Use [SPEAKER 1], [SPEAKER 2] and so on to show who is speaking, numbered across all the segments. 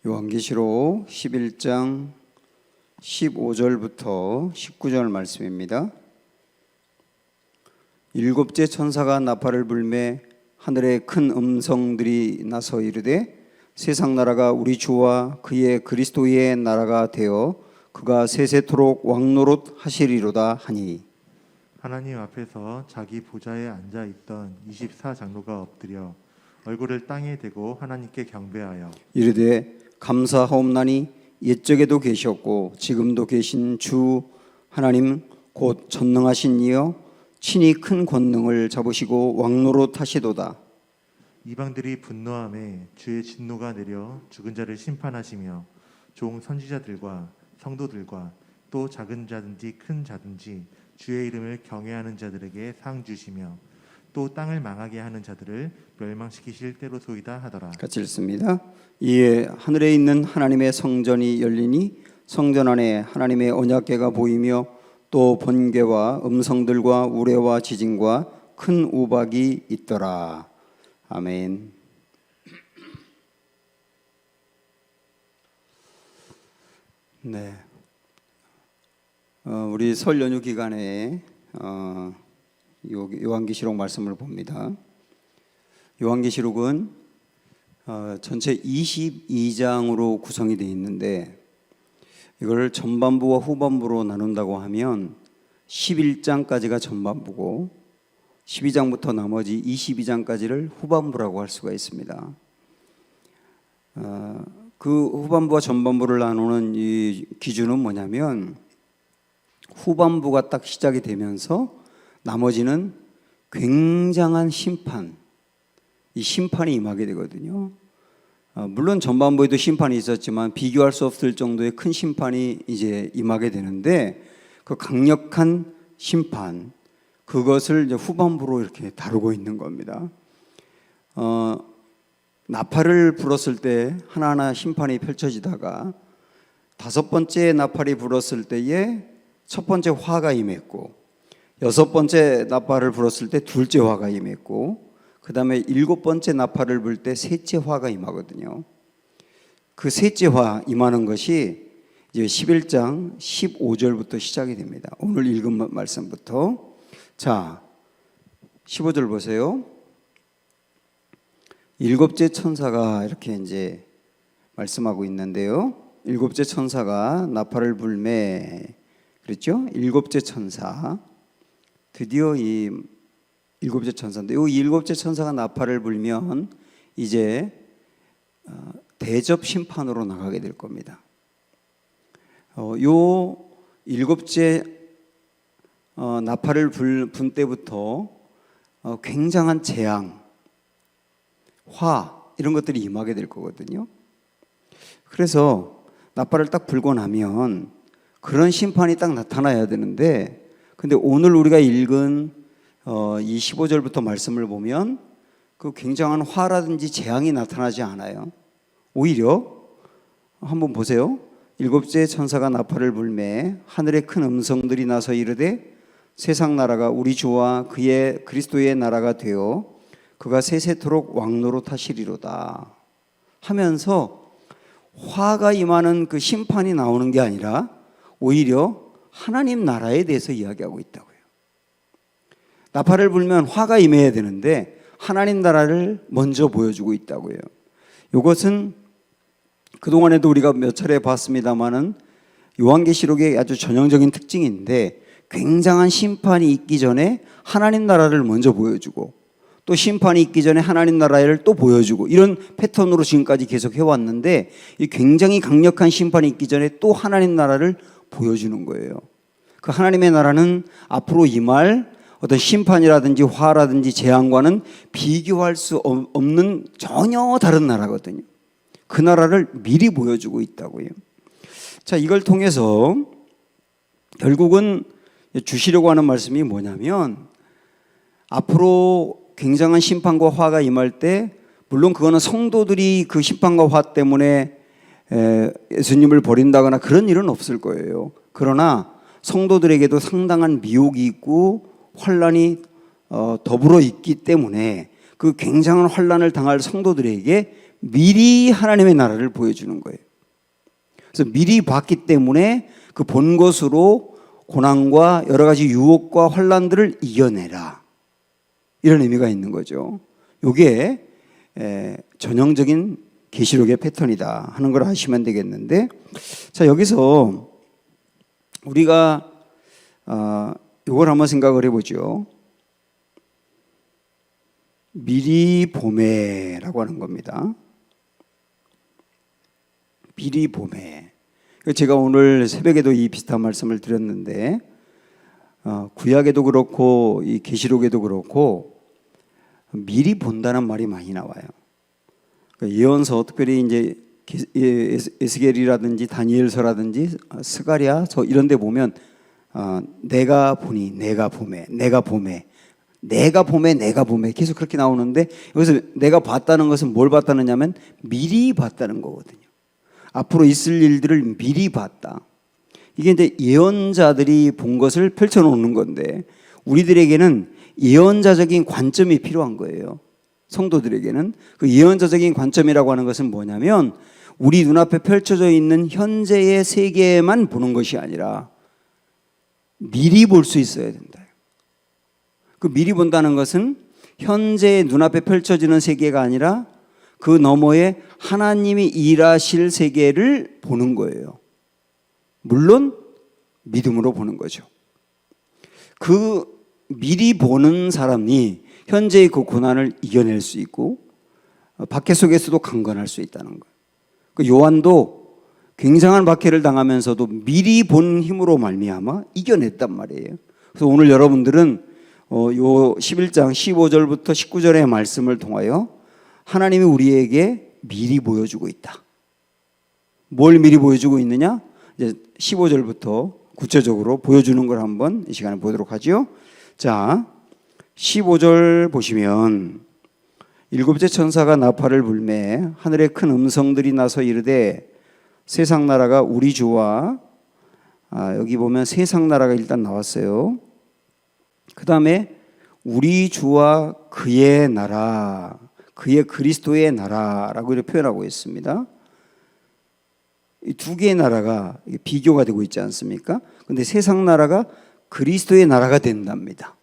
[SPEAKER 1] 요한계시록 11장 15절부터 19절 말씀입니다. 일곱째 천사가 나팔을 불매 하늘에 큰 음성들이 나서 이르되 세상 나라가 우리 주와 그의 그리스도의 나라가 되어 그가 세세토록 왕노릇 하시리로다 하니,
[SPEAKER 2] 하나님 앞에서 자기 보좌에 앉아 있던 24장로가 엎드려 얼굴을 땅에 대고 하나님께 경배하여
[SPEAKER 1] 이르되 감사하옵나니 옛적에도 계셨고 지금도 계신 주 하나님 곧 전능하신 이여 친히 큰 권능을 잡으시고 왕노릇 하시도다.
[SPEAKER 2] 이방들이 분노함에 주의 진노가 내려 죽은 자를 심판하시며 종 선지자들과 성도들과 또 작은 자든지 큰 자든지 주의 이름을 경외하는 자들에게 상 주시며 또 땅을 망하게 하는 자들을 멸망시키실 때로소이다 하더라.
[SPEAKER 1] 같이 읽습니다. 이에 하늘에 있는 하나님의 성전이 열리니 성전 안에 하나님의 언약궤가 보이며 또 번개와 음성들과 우레와 지진과 큰 우박이 있더라. 아멘. 네. 우리 설 연휴 기간에 요한계시록 말씀을 봅니다. 요한계시록은 전체 22장으로 구성이 되어 있는데 이걸 전반부와 후반부로 나눈다고 하면 11장까지가 전반부고 12장부터 나머지 22장까지를 후반부라고 할 수가 있습니다. 그 후반부와 전반부를 나누는 이 기준은 뭐냐면 후반부가 딱 시작이 되면서 나머지는 굉장한 심판, 이 심판이 임하게 되거든요. 물론 전반부에도 심판이 있었지만 비교할 수 없을 정도의 큰 심판이 이제 임하게 되는데 그 강력한 심판, 그것을 이제 후반부로 이렇게 다루고 있는 겁니다. 나팔을 불었을 때 하나하나 심판이 펼쳐지다가 다섯 번째 나팔이 불었을 때에 첫 번째 화가 임했고, 여섯 번째 나팔을 불었을 때 둘째 화가 임했고, 그 다음에 일곱 번째 나팔을 불 때 셋째 화가 임하거든요. 그 셋째 화 임하는 것이 이제 11장 15절부터 시작이 됩니다. 오늘 읽은 말씀부터. 자, 15절 보세요. 일곱째 천사가 이렇게 이제 말씀하고 있는데요. 일곱째 천사가 나팔을 불매, 그랬죠? 일곱째 천사. 드디어 이 일곱째 천사인데, 이 일곱째 천사가 나팔을 불면 이제 대접 심판으로 나가게 될 겁니다. 요 일곱째 나팔을 불 때부터 굉장한 재앙, 화 이런 것들이 임하게 될 거거든요. 그래서 나팔을 딱 불고 나면 그런 심판이 딱 나타나야 되는데, 근데 오늘 우리가 읽은 이 15절부터 말씀을 보면 그 굉장한 화라든지 재앙이 나타나지 않아요. 오히려 한번 보세요. 일곱째 천사가 나팔을 불매 하늘에 큰 음성들이 나서 이르되 세상 나라가 우리 주와 그의 그리스도의 나라가 되어 그가 세세토록 왕노릇 하시리로다 하면서 화가 임하는 그 심판이 나오는 게 아니라 오히려 하나님 나라에 대해서 이야기하고 있다고요. 나팔을 불면 화가 임해야 되는데 하나님 나라를 먼저 보여주고 있다고요. 이것은 그동안에도 우리가 몇 차례 봤습니다마는 요한계시록의 아주 전형적인 특징인데, 굉장한 심판이 있기 전에 하나님 나라를 먼저 보여주고 또 심판이 있기 전에 하나님 나라를 또 보여주고, 이런 패턴으로 지금까지 계속 해왔는데 이 굉장히 강력한 심판이 있기 전에 또 하나님 나라를 보여주는 거예요. 그 하나님의 나라는 앞으로 임할 어떤 심판이라든지 화라든지 재앙과는 비교할 수 없는 전혀 다른 나라거든요. 그 나라를 미리 보여주고 있다고요. 자, 이걸 통해서 결국은 주시려고 하는 말씀이 뭐냐면, 앞으로 굉장한 심판과 화가 임할 때 물론 그거는 성도들이 그 심판과 화 때문에 예수님을 버린다거나 그런 일은 없을 거예요. 그러나 성도들에게도 상당한 미혹이 있고 환란이 더불어 있기 때문에 그 굉장한 환란을 당할 성도들에게 미리 하나님의 나라를 보여주는 거예요. 그래서 미리 봤기 때문에 그 본 것으로 고난과 여러 가지 유혹과 환난들을 이겨내라. 이런 의미가 있는 거죠. 이게 전형적인 계시록의 패턴이다 하는 걸 아시면 되겠는데, 자, 여기서 우리가 이걸 한번 생각을 해보죠. 미리 보매라고 하는 겁니다. 미리 보매. 제가 오늘 새벽에도 이 비슷한 말씀을 드렸는데, 구약에도 그렇고 이 계시록에도 그렇고 미리 본다는 말이 많이 나와요. 예언서, 특별히 이제 에스겔이라든지 다니엘서라든지 스가랴서 이런 데 보면 내가 보니, 내가 보매, 내가 보매, 내가 보매, 내가 보매 계속 그렇게 나오는데, 여기서 내가 봤다는 것은 뭘 봤다느냐면 미리 봤다는 거거든요. 앞으로 있을 일들을 미리 봤다. 이게 이제 예언자들이 본 것을 펼쳐놓는 건데, 우리들에게는 예언자적인 관점이 필요한 거예요. 성도들에게는 그 예언자적인 관점이라고 하는 것은 뭐냐면, 우리 눈앞에 펼쳐져 있는 현재의 세계만 보는 것이 아니라 미리 볼 수 있어야 된다. 그 미리 본다는 것은 현재 눈앞에 펼쳐지는 세계가 아니라 그 너머에 하나님이 일하실 세계를 보는 거예요. 물론 믿음으로 보는 거죠. 그 미리 보는 사람이 현재의 그 고난을 이겨낼 수 있고 박해 속에서도 강건할 수 있다는 거예요. 그 요한도 굉장한 박해를 당하면서도 미리 본 힘으로 말미암아 이겨냈단 말이에요. 그래서 오늘 여러분들은 요 11장 15절부터 19절의 말씀을 통하여 하나님이 우리에게 미리 보여주고 있다. 뭘 미리 보여주고 있느냐? 이제 15절부터 구체적으로 보여주는 걸 한번 이 시간에 보도록 하죠. 자, 15절 보시면 일곱째 천사가 나팔을 불매 하늘에 큰 음성들이 나서 이르되 세상 나라가 우리 주와 여기 보면 세상 나라가 일단 나왔어요. 그 다음에 우리 주와 그의 나라, 그의 그리스도의 나라라고 이렇게 표현하고 있습니다. 이 두 개의 나라가 비교가 되고 있지 않습니까? 그런데 세상 나라가 그리스도의 나라가 된답니다.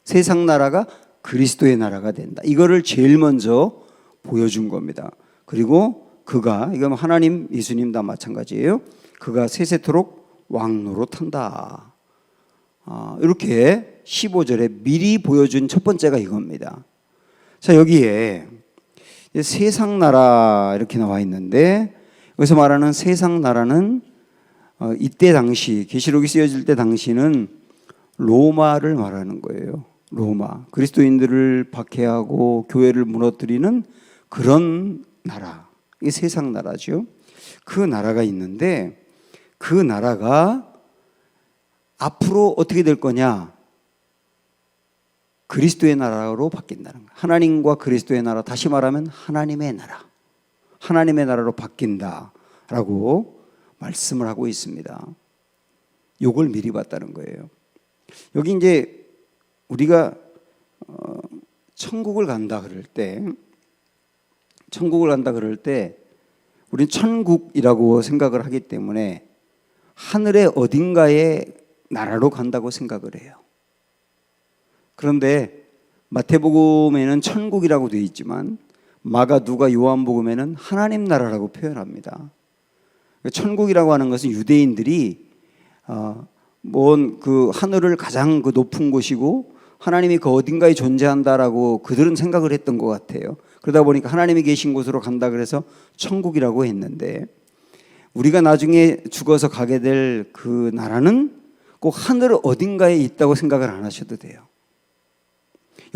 [SPEAKER 1] 세상 나라가 그리스도의 나라가 된다. 이거를 제일 먼저 보여준 겁니다. 그리고 그가, 이건 하나님, 예수님 다 마찬가지예요. 그가 세세토록 왕노릇한다. 이렇게 15절에 미리 보여준 첫 번째가 이겁니다. 자, 여기에 세상 나라 이렇게 나와 있는데, 여기서 말하는 세상 나라는 이때 당시 계시록이 쓰여질 때 당시는 로마를 말하는 거예요. 로마, 그리스도인들을 박해하고 교회를 무너뜨리는 그런 나라, 이게 세상 나라죠. 그 나라가 있는데 그 나라가 앞으로 어떻게 될 거냐? 그리스도의 나라로 바뀐다는 거예요. 하나님과 그리스도의 나라, 다시 말하면 하나님의 나라, 하나님의 나라로 바뀐다라고 말씀을 하고 있습니다. 요걸 미리 봤다는 거예요. 여기 이제 우리가 천국을 간다 그럴 때 우리는 천국이라고 생각을 하기 때문에 하늘의 어딘가에 나라로 간다고 생각을 해요. 그런데 마태복음에는 천국이라고 되어 있지만 마가, 누가, 요한복음에는 하나님 나라라고 표현합니다. 천국이라고 하는 것은 유대인들이 그 하늘을 가장 그 높은 곳이고 하나님이 그 어딘가에 존재한다라고 그들은 생각을 했던 것 같아요. 그러다 보니까 하나님이 계신 곳으로 간다 그래서 천국이라고 했는데, 우리가 나중에 죽어서 가게 될 그 나라는 꼭 하늘 어딘가에 있다고 생각을 안 하셔도 돼요.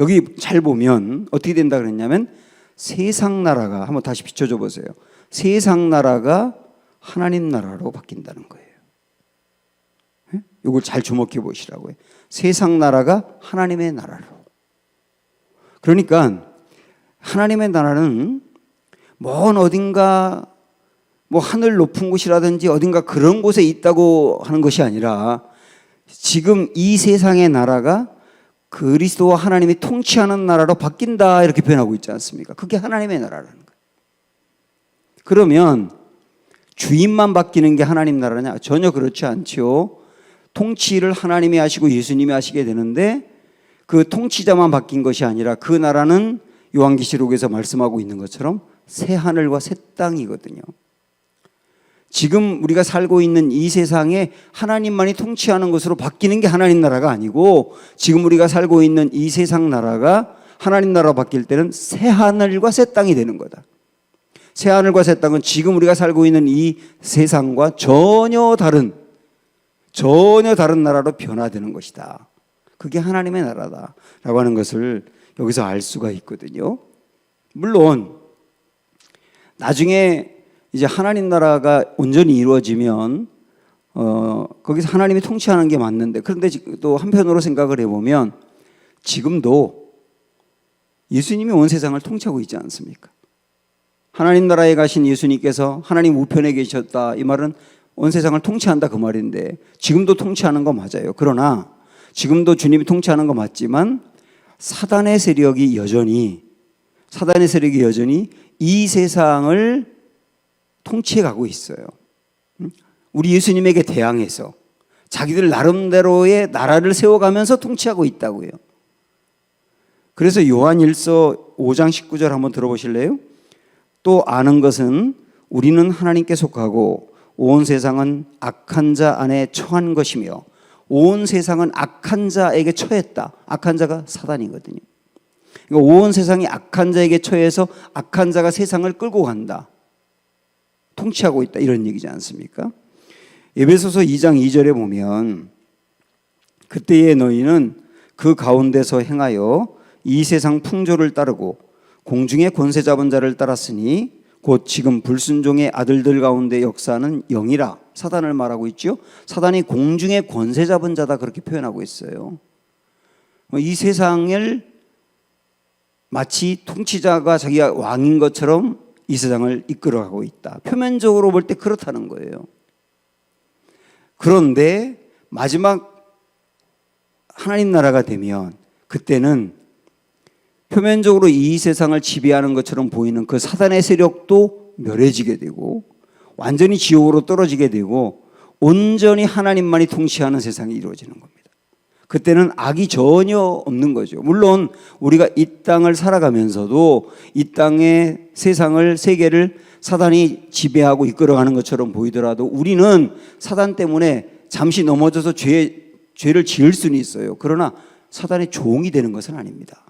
[SPEAKER 1] 여기 잘 보면 어떻게 된다 그랬냐면 세상 나라가, 한번 다시 비춰줘 보세요. 세상 나라가 하나님 나라로 바뀐다는 거예요. 이걸 잘 주목해 보시라고요. 세상 나라가 하나님의 나라로. 그러니까 하나님의 나라는 먼 어딘가 하늘 높은 곳이라든지 어딘가 그런 곳에 있다고 하는 것이 아니라 지금 이 세상의 나라가 그리스도와 하나님이 통치하는 나라로 바뀐다, 이렇게 표현하고 있지 않습니까? 그게 하나님의 나라라는 거예요. 그러면 주인만 바뀌는 게 하나님 나라냐? 전혀 그렇지 않지요. 통치를 하나님이 하시고 예수님이 하시게 되는데 그 통치자만 바뀐 것이 아니라 그 나라는 요한계시록에서 말씀하고 있는 것처럼 새 하늘과 새 땅이거든요. 지금 우리가 살고 있는 이 세상에 하나님만이 통치하는 것으로 바뀌는 게 하나님 나라가 아니고 지금 우리가 살고 있는 이 세상 나라가 하나님 나라로 바뀔 때는 새 하늘과 새 땅이 되는 거다. 새 하늘과 새 땅은 지금 우리가 살고 있는 이 세상과 전혀 다른 나라로 변화되는 것이다. 그게 하나님의 나라다라고 하는 것을 여기서 알 수가 있거든요. 물론 나중에 이제 하나님 나라가 온전히 이루어지면 거기서 하나님이 통치하는 게 맞는데, 그런데 또 한편으로 생각을 해보면 지금도 예수님이 온 세상을 통치하고 있지 않습니까? 하나님 나라에 가신 예수님께서 하나님 우편에 계셨다, 이 말은 온 세상을 통치한다 그 말인데 지금도 통치하는 거 맞아요. 그러나 지금도 주님이 통치하는 거 맞지만 사단의 세력이 여전히 이 세상을 통치해 가고 있어요. 우리 예수님에게 대항해서 자기들 나름대로의 나라를 세워가면서 통치하고 있다고요. 그래서 요한일서 5장 19절 한번 들어보실래요? 또 아는 것은 우리는 하나님께 속하고 온 세상은 악한 자 안에 처한 것이며, 온 세상은 악한 자에게 처했다. 악한 자가 사단이거든요. 그러니까 온 세상이 악한 자에게 처해서 악한 자가 세상을 끌고 간다. 통치하고 있다. 이런 얘기지 않습니까? 에베소서 2장 2절에 보면 그때에 너희는 그 가운데서 행하여 이 세상 풍조를 따르고 공중의 권세 잡은 자를 따랐으니 곧 지금 불순종의 아들들 가운데 역사하는 영이라. 사단을 말하고 있죠. 사단이 공중의 권세 잡은 자다 그렇게 표현하고 있어요. 이 세상을 마치 통치자가 자기가 왕인 것처럼 이 세상을 이끌어가고 있다. 표면적으로 볼 때 그렇다는 거예요. 그런데 마지막 하나님 나라가 되면 그때는 표면적으로 이 세상을 지배하는 것처럼 보이는 그 사단의 세력도 멸해지게 되고 완전히 지옥으로 떨어지게 되고 온전히 하나님만이 통치하는 세상이 이루어지는 겁니다. 그때는 악이 전혀 없는 거죠. 물론 우리가 이 땅을 살아가면서도 이 땅의 세상을, 세계를 사단이 지배하고 이끌어가는 것처럼 보이더라도 우리는 사단 때문에 잠시 넘어져서 죄를 지을 수는 있어요. 그러나 사단의 종이 되는 것은 아닙니다.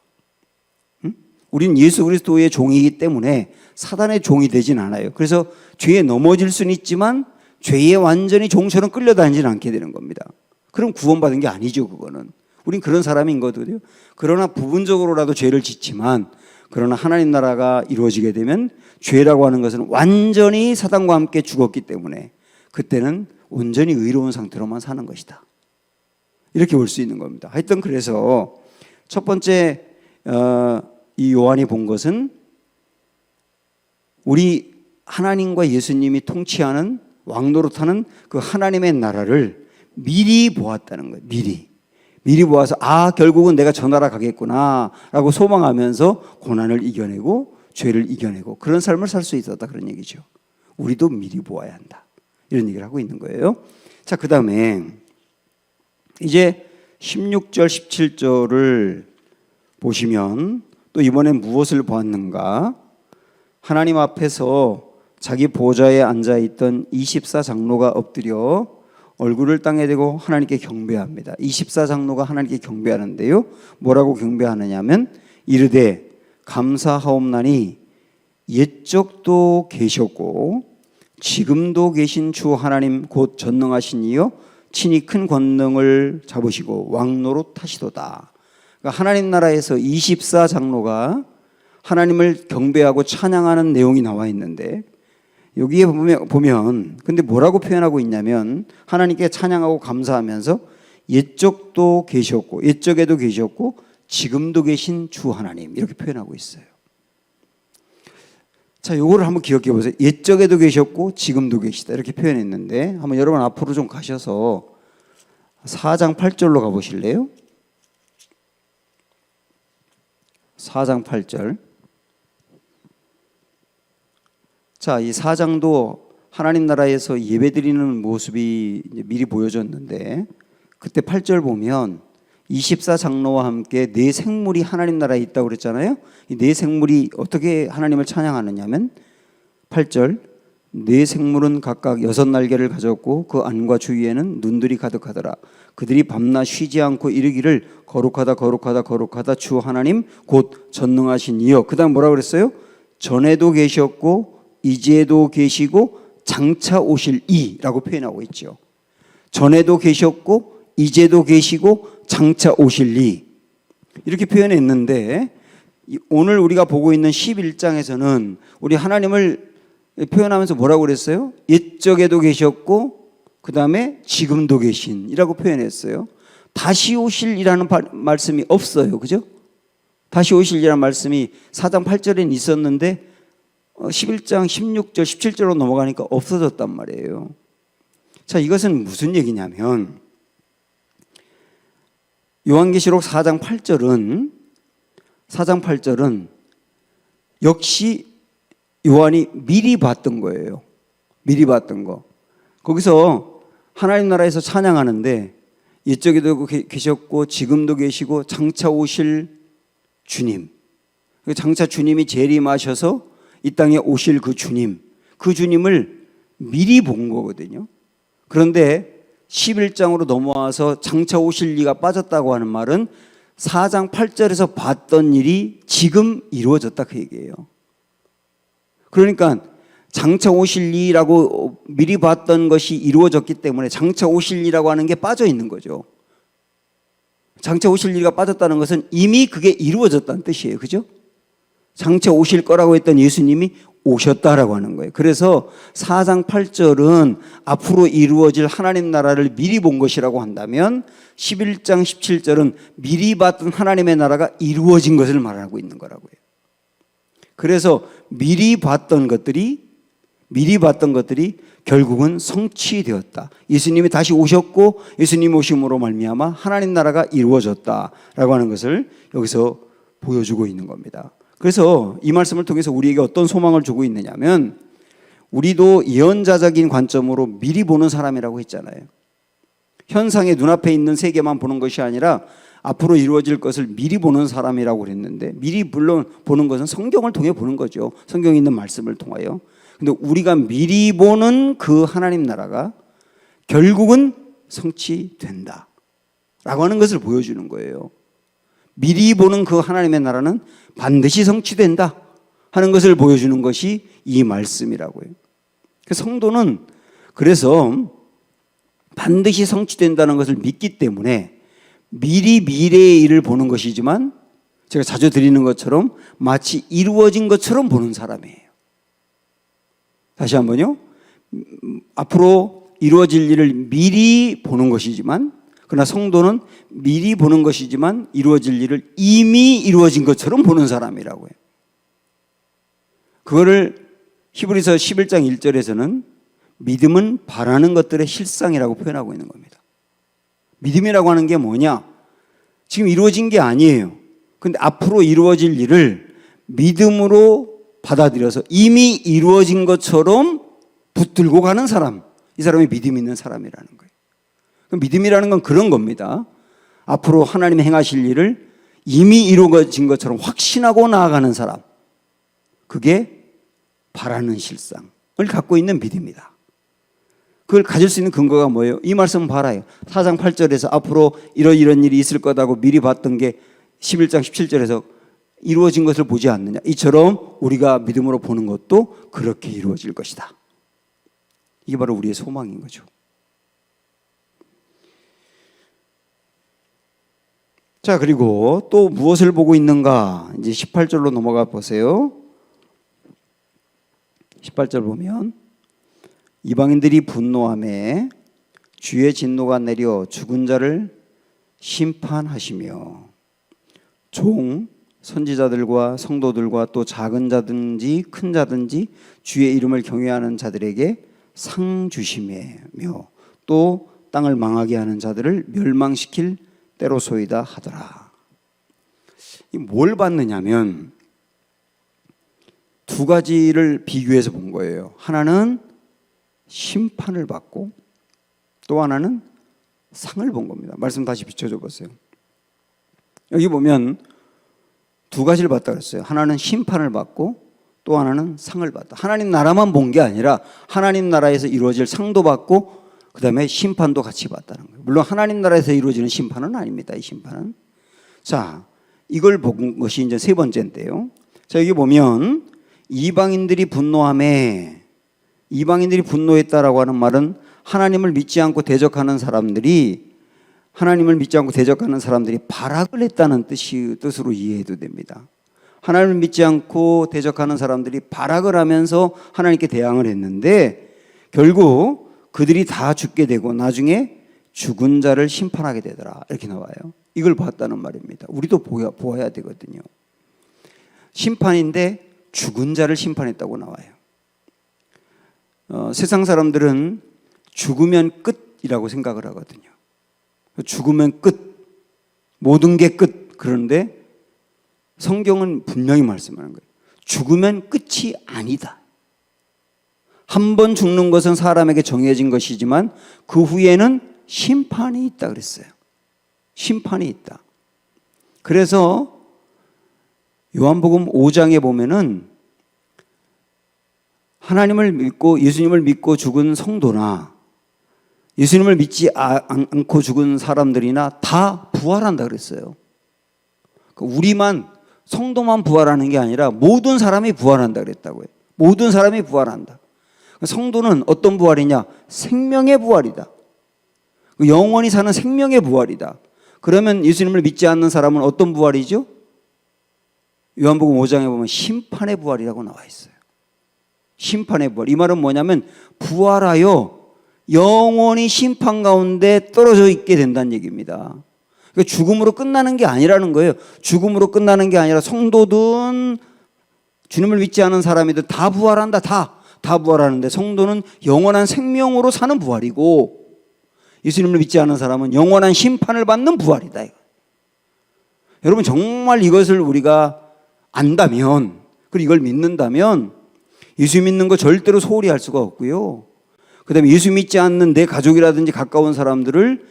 [SPEAKER 1] 우리는 예수 그리스도의 종이기 때문에 사단의 종이 되진 않아요. 그래서 죄에 넘어질 수는 있지만 죄에 완전히 종처럼 끌려다니지는 않게 되는 겁니다. 그럼 구원받은 게 아니죠, 그거는. 우린 그런 사람인 거거든요. 그러나 부분적으로라도 죄를 짓지만, 그러나 하나님 나라가 이루어지게 되면 죄라고 하는 것은 완전히 사단과 함께 죽었기 때문에 그때는 온전히 의로운 상태로만 사는 것이다. 이렇게 볼 수 있는 겁니다. 하여튼 그래서 첫 번째 이 요한이 본 것은 우리 하나님과 예수님이 통치하는 왕노릇하는 그 하나님의 나라를 미리 보았다는 거예요. 미리 보아서 결국은 내가 저 나라 가겠구나 라고 소망하면서 고난을 이겨내고 죄를 이겨내고 그런 삶을 살 수 있었다, 그런 얘기죠. 우리도 미리 보아야 한다, 이런 얘기를 하고 있는 거예요. 자, 그 다음에 이제 16절 17절을 보시면 또 이번엔 무엇을 보았는가? 하나님 앞에서 자기 보좌에 앉아있던 24장로가 엎드려 얼굴을 땅에 대고 하나님께 경배합니다. 24장로가 하나님께 경배하는데요, 뭐라고 경배하느냐면 이르되 감사하옵나니 옛적도 계셨고 지금도 계신 주 하나님 곧 전능하신 이여 친히 큰 권능을 잡으시고 왕노릇 하시도다. 그러니까 하나님 나라에서 24장로가 하나님을 경배하고 찬양하는 내용이 나와 있는데, 여기에 보면 근데 뭐라고 표현하고 있냐면 하나님께 찬양하고 감사하면서 옛적도 계셨고 옛적에도 계셨고 지금도 계신 주 하나님, 이렇게 표현하고 있어요. 자, 요거를 한번 기억해 보세요. 옛적에도 계셨고 지금도 계시다, 이렇게 표현했는데 한번 여러분 앞으로 좀 가셔서 4장 8절로 가보실래요? 4장 8절. 자, 이 4장도 하나님 나라에서 예배드리는 모습이 이제 미리 보여졌는데, 그때 8절 보면 24장로와 함께 네 생물이 하나님 나라에 있다고 그랬잖아요. 이 네 생물이 어떻게 하나님을 찬양하느냐면 8절, 네 생물은 각각 6날개를 가졌고 그 안과 주위에는 눈들이 가득하더라. 그들이 밤낮 쉬지 않고 이르기를 거룩하다 거룩하다 거룩하다 주 하나님 곧 전능하신 이여. 그 다음 뭐라 그랬어요? 전에도 계셨고 이제도 계시고 장차 오실 이라고 표현하고 있죠. 전에도 계셨고 이제도 계시고 장차 오실 이, 이렇게 표현했는데, 오늘 우리가 보고 있는 11장에서는 우리 하나님을 표현하면서 뭐라고 그랬어요? 옛적에도 계셨고 그 다음에 지금도 계신이라고 표현했어요. 다시 오실이라는 말씀이 없어요. 그죠? 다시 오실이라는 말씀이 4장 8절에는 있었는데 11장 16절 17절로 넘어가니까 없어졌단 말이에요. 자, 이것은 무슨 얘기냐면 요한계시록 4장 8절은 역시 요한이 미리 봤던 거예요. 미리 봤던 거. 거기서 하나님 나라에서 찬양하는데 옛적에도 계셨고 지금도 계시고 장차 오실 주님, 장차 주님이 재림하셔서 이 땅에 오실 그 주님을 미리 본 거거든요. 그런데 11장으로 넘어와서 장차 오실 이가 빠졌다고 하는 말은 4장 8절에서 봤던 일이 지금 이루어졌다 그 얘기예요. 그러니까 장차 오실 이라고 미리 봤던 것이 이루어졌기 때문에 장차 오실 이라고 하는 게 빠져 있는 거죠. 장차 오실 이가 빠졌다는 것은 이미 그게 이루어졌다는 뜻이에요. 그죠? 장차 오실 거라고 했던 예수님이 오셨다라고 하는 거예요. 그래서 4장 8절은 앞으로 이루어질 하나님 나라를 미리 본 것이라고 한다면 11장 17절은 미리 봤던 하나님의 나라가 이루어진 것을 말하고 있는 거라고요. 그래서 미리 봤던 것들이 결국은 성취되었다. 예수님이 다시 오셨고 예수님 오심으로 말미암아 하나님 나라가 이루어졌다라고 하는 것을 여기서 보여주고 있는 겁니다. 그래서 이 말씀을 통해서 우리에게 어떤 소망을 주고 있느냐면, 우리도 예언자적인 관점으로 미리 보는 사람이라고 했잖아요. 현상의 눈앞에 있는 세계만 보는 것이 아니라 앞으로 이루어질 것을 미리 보는 사람이라고 그랬는데, 미리 물론 보는 것은 성경을 통해 보는 거죠. 성경에 있는 말씀을 통하여. 근데 우리가 미리 보는 그 하나님 나라가 결국은 성취된다 라고 하는 것을 보여주는 거예요. 미리 보는 그 하나님의 나라는 반드시 성취된다 하는 것을 보여주는 것이 이 말씀이라고요. 성도는 그래서 반드시 성취된다는 것을 믿기 때문에 미리 미래의 일을 보는 것이지만, 제가 자주 드리는 것처럼 마치 이루어진 것처럼 보는 사람이에요. 다시 한번요. 앞으로 이루어질 일을 미리 보는 것이지만, 그러나 성도는 미리 보는 것이지만 이루어질 일을 이미 이루어진 것처럼 보는 사람이라고요. 그거를 히브리서 11장 1절에서는 믿음은 바라는 것들의 실상이라고 표현하고 있는 겁니다. 믿음이라고 하는 게 뭐냐? 지금 이루어진 게 아니에요. 근데 앞으로 이루어질 일을 믿음으로 받아들여서 이미 이루어진 것처럼 붙들고 가는 사람, 이 사람이 믿음 있는 사람이라는 거예요. 믿음이라는 건 그런 겁니다. 앞으로 하나님이 행하실 일을 이미 이루어진 것처럼 확신하고 나아가는 사람, 그게 바라는 실상을 갖고 있는 믿음이다. 그걸 가질 수 있는 근거가 뭐예요? 이 말씀은 봐라요. 4장 8절에서 앞으로 이런 일이 있을 거다고 미리 봤던 게 11장 17절에서 이루어진 것을 보지 않느냐. 이처럼 우리가 믿음으로 보는 것도 그렇게 이루어질 것이다. 이게 바로 우리의 소망인 거죠. 자, 그리고 또 무엇을 보고 있는가? 이제 18절로 넘어가 보세요. 18절 보면 이방인들이 분노하매 주의 진노가 내려 죽은 자를 심판하시며 종 선지자들과 성도들과 또 작은 자든지 큰 자든지 주의 이름을 경외하는 자들에게 상 주시며 또 땅을 망하게 하는 자들을 멸망시킬 때로소이다 하더라. 뭘 받느냐면 두 가지를 비교해서 본 거예요. 하나는 심판을 받고 또 하나는 상을 본 겁니다. 말씀 다시 비춰줘 보세요. 여기 보면 두 가지를 봤다 그랬어요. 하나는 심판을 받고 또 하나는 상을 받다. 하나님 나라만 본 게 아니라 하나님 나라에서 이루어질 상도 받고 그 다음에 심판도 같이 받다는 거예요. 물론 하나님 나라에서 이루어지는 심판은 아닙니다. 이 심판은. 자, 이걸 본 것이 이제 세 번째인데요. 자, 여기 보면 이방인들이 분노했다라고 하는 말은 하나님을 믿지 않고 대적하는 사람들이 발악을 했다는 뜻으로 이해해도 됩니다. 하나님을 믿지 않고 대적하는 사람들이 발악을 하면서 하나님께 대항을 했는데 결국 그들이 다 죽게 되고 나중에 죽은 자를 심판하게 되더라. 이렇게 나와요. 이걸 봤다는 말입니다. 우리도 보아야 되거든요. 심판인데 죽은 자를 심판했다고 나와요. 세상 사람들은 죽으면 끝이라고 생각을 하거든요. 죽으면 끝, 모든 게 끝. 그런데 성경은 분명히 말씀하는 거예요. 죽으면 끝이 아니다. 한 번 죽는 것은 사람에게 정해진 것이지만 그 후에는 심판이 있다 그랬어요. 심판이 있다. 그래서 요한복음 5장에 보면은 하나님을 믿고 예수님을 믿고 죽은 성도나 예수님을 믿지 않고 죽은 사람들이나 다 부활한다 그랬어요. 우리만 성도만 부활하는 게 아니라 모든 사람이 부활한다 그랬다고요. 모든 사람이 부활한다. 성도는 어떤 부활이냐? 생명의 부활이다. 영원히 사는 생명의 부활이다. 그러면 예수님을 믿지 않는 사람은 어떤 부활이죠? 요한복음 5장에 보면 심판의 부활이라고 나와 있어요. 심판의 부활. 이 말은 뭐냐면 부활하여 영원히 심판 가운데 떨어져 있게 된다는 얘기입니다. 그러니까 죽음으로 끝나는 게 아니라는 거예요. 죽음으로 끝나는 게 아니라 성도든 주님을 믿지 않은 사람이든 다 부활한다. 다 부활하는데 성도는 영원한 생명으로 사는 부활이고 예수님을 믿지 않은 사람은 영원한 심판을 받는 부활이다. 여러분 정말 이것을 우리가 안다면 그리고 이걸 믿는다면 예수 믿는 거 절대로 소홀히 할 수가 없고요. 그 다음에 예수 믿지 않는 내 가족이라든지 가까운 사람들을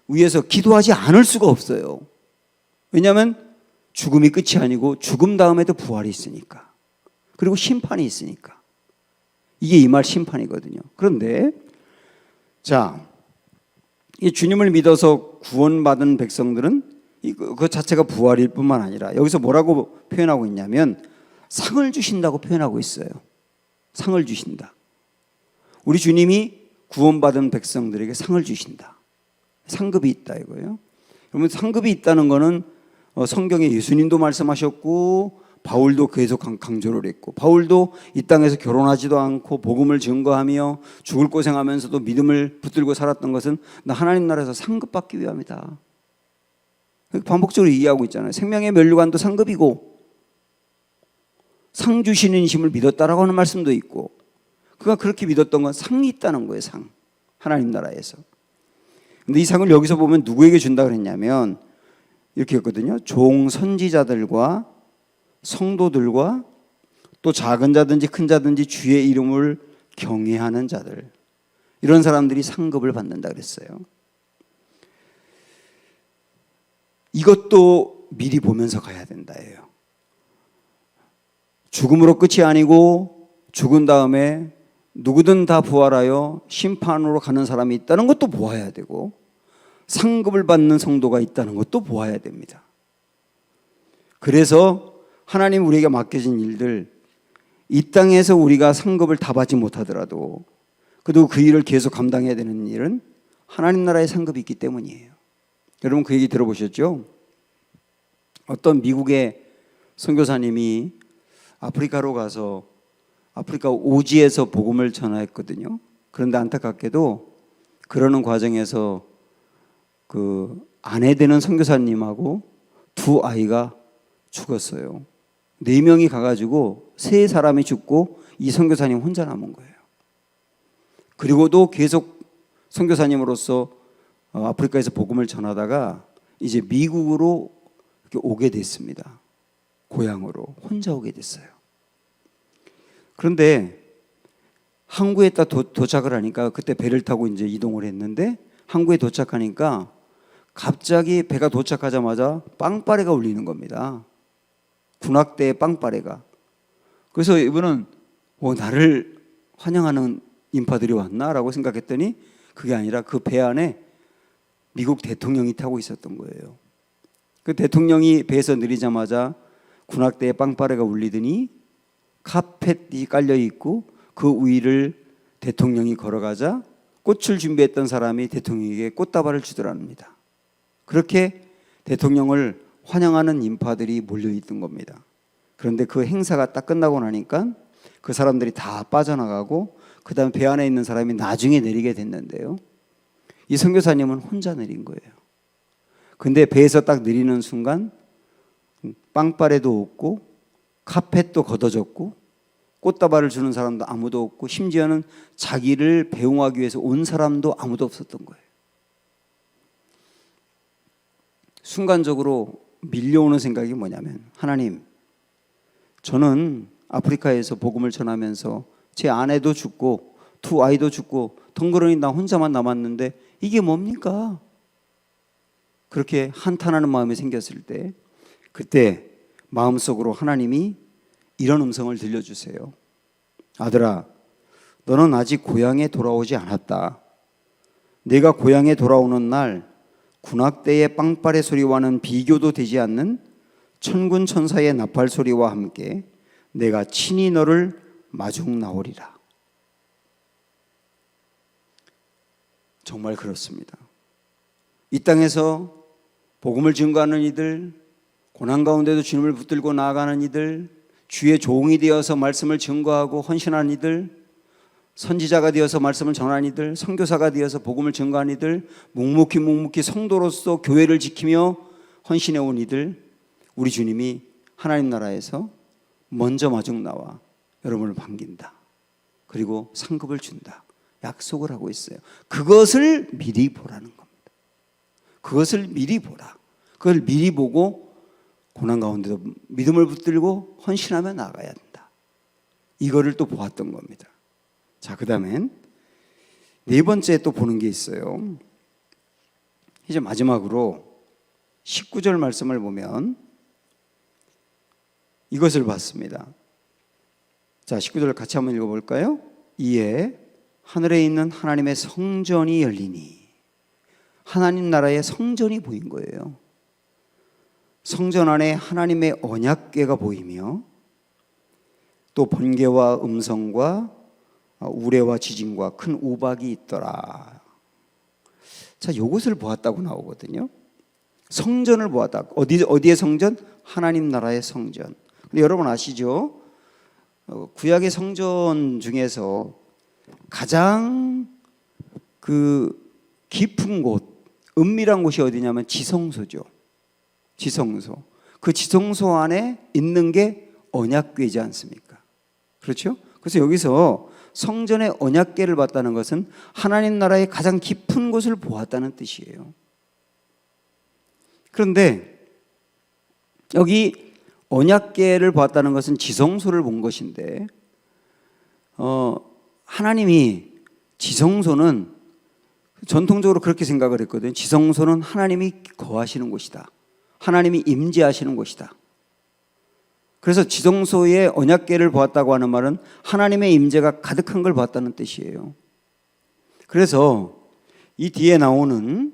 [SPEAKER 1] 위해서 기도하지 않을 수가 없어요. 왜냐하면 죽음이 끝이 아니고 죽음 다음에도 부활이 있으니까. 그리고 심판이 있으니까. 이게 이 말 심판이거든요. 그런데 자, 이 주님을 믿어서 구원받은 백성들은 그 자체가 부활일 뿐만 아니라 여기서 뭐라고 표현하고 있냐면 상을 주신다고 표현하고 있어요. 상을 주신다. 우리 주님이 구원받은 백성들에게 상을 주신다. 상급이 있다 이거예요. 그러면 상급이 있다는 거는 성경에 예수님도 말씀하셨고 바울도 계속 강조를 했고 바울도 이 땅에서 결혼하지도 않고 복음을 증거하며 죽을 고생하면서도 믿음을 붙들고 살았던 것은 나 하나님 나라에서 상급 받기 위함이다. 반복적으로 이해하고 있잖아요. 생명의 면류관도 상급이고 상 주시는 이심을 믿었다라고 하는 말씀도 있고 그가 그렇게 믿었던 건 상이 있다는 거예요. 상. 하나님 나라에서. 근데 이 상을 여기서 보면 누구에게 준다 그랬냐면 이렇게 했거든요. 종 선지자들과 성도들과 또 작은 자든지 큰 자든지 주의 이름을 경외하는 자들 이런 사람들이 상급을 받는다 그랬어요. 이것도 미리 보면서 가야 된다예요. 죽음으로 끝이 아니고 죽은 다음에 누구든 다 부활하여 심판으로 가는 사람이 있다는 것도 보아야 되고 상급을 받는 성도가 있다는 것도 보아야 됩니다. 그래서 하나님 우리에게 맡겨진 일들 이 땅에서 우리가 상급을 다 받지 못하더라도 그래도 그 일을 계속 감당해야 되는 일은 하나님 나라의 상급이 있기 때문이에요. 여러분 그 얘기 들어보셨죠? 어떤 미국의 선교사님이 아프리카로 가서 아프리카 오지에서 복음을 전하였거든요. 그런데 안타깝게도 그러는 과정에서 그 아내 되는 선교사님하고 두 아이가 죽었어요. 4명이 가가지고 3사람이 죽고 이 선교사님 혼자 남은 거예요. 그리고도 계속 선교사님으로서 아프리카에서 복음을 전하다가 이제 미국으로 이렇게 오게 됐습니다. 고향으로 혼자 오게 됐어요. 그런데 항구에 딱 도착을 하니까 그때 배를 타고 이제 이동을 했는데 항구에 도착하니까 갑자기 배가 도착하자마자 빵빠레가 울리는 겁니다. 군악대의 빵빠레가. 그래서 이분은 나를 환영하는 인파들이 왔나라고 생각했더니 그게 아니라 그 배 안에 미국 대통령이 타고 있었던 거예요. 그 대통령이 배에서 내리자마자 군악대의 빵빠레가 울리더니 카펫이 깔려 있고 그 위를 대통령이 걸어가자 꽃을 준비했던 사람이 대통령에게 꽃다발을 주더랍니다. 그렇게 대통령을 환영하는 인파들이 몰려있던 겁니다. 그런데 그 행사가 딱 끝나고 나니까 그 사람들이 다 빠져나가고 그 다음 배 안에 있는 사람이 나중에 내리게 됐는데요. 이 선교사님은 혼자 내린 거예요. 근데 배에서 딱 내리는 순간 빵빠레도 없고 카펫도 걷어졌고 꽃다발을 주는 사람도 아무도 없고 심지어는 자기를 배웅하기 위해서 온 사람도 아무도 없었던 거예요. 순간적으로 밀려오는 생각이 뭐냐면, 하나님, 저는 아프리카에서 복음을 전하면서 제 아내도 죽고 두 아이도 죽고 덩그러니 나 혼자만 남았는데 이게 뭡니까? 그렇게 한탄하는 마음이 생겼을 때 그때 마음속으로 하나님이 이런 음성을 들려주세요. 아들아, 너는 아직 고향에 돌아오지 않았다. 내가 고향에 돌아오는 날 군악대의 빵빠레 소리와는 비교도 되지 않는 천군 천사의 나팔 소리와 함께 내가 친히 너를 마중 나오리라. 정말 그렇습니다. 이 땅에서 복음을 증거하는 이들, 고난 가운데도 주님을 붙들고 나아가는 이들, 주의 종이 되어서 말씀을 증거하고 헌신하는 이들, 선지자가 되어서 말씀을 전하는 이들, 선교사가 되어서 복음을 증거하는 이들, 묵묵히 성도로서 교회를 지키며 헌신해 온 이들, 우리 주님이 하나님 나라에서 먼저 마중 나와 여러분을 반긴다. 그리고 상급을 준다. 약속을 하고 있어요. 그것을 미리 보라는 겁니다. 그것을 미리 보라. 그걸 미리 보고 고난 가운데도 믿음을 붙들고 헌신하며 나가야 한다. 이거를 또 보았던 겁니다. 자, 그 다음엔 네 번째 또 보는 게 있어요. 이제 마지막으로 19절 말씀을 보면 이것을 봤습니다. 자, 19절 같이 한번 읽어볼까요? 이에 하늘에 있는 하나님의 성전이 열리니, 하나님 나라의 성전이 보인 거예요. 성전 안에 하나님의 언약궤가 보이며 또 번개와 음성과 우레와 지진과 큰 우박이 있더라. 자, 이것을 보았다고 나오거든요. 성전을 보았다. 어디의 성전? 하나님 나라의 성전. 근데 여러분 아시죠? 구약의 성전 중에서 가장 그 깊은 곳, 은밀한 곳이 어디냐면 지성소죠. 지성소. 그 지성소 안에 있는 게 언약궤지 않습니까? 그렇죠? 그래서 여기서 성전의 언약궤를 봤다는 것은 하나님 나라의 가장 깊은 곳을 보았다는 뜻이에요. 그런데 여기 언약궤를 보았다는 것은 지성소를 본 것인데, 하나님이 지성소는 전통적으로 그렇게 생각을 했거든요. 지성소는 하나님이 거하시는 곳이다. 하나님이 임재하시는 곳이다. 그래서 지성소의 언약궤를 보았다고 하는 말은 하나님의 임재가 가득한 걸 봤다는 뜻이에요. 그래서 이 뒤에 나오는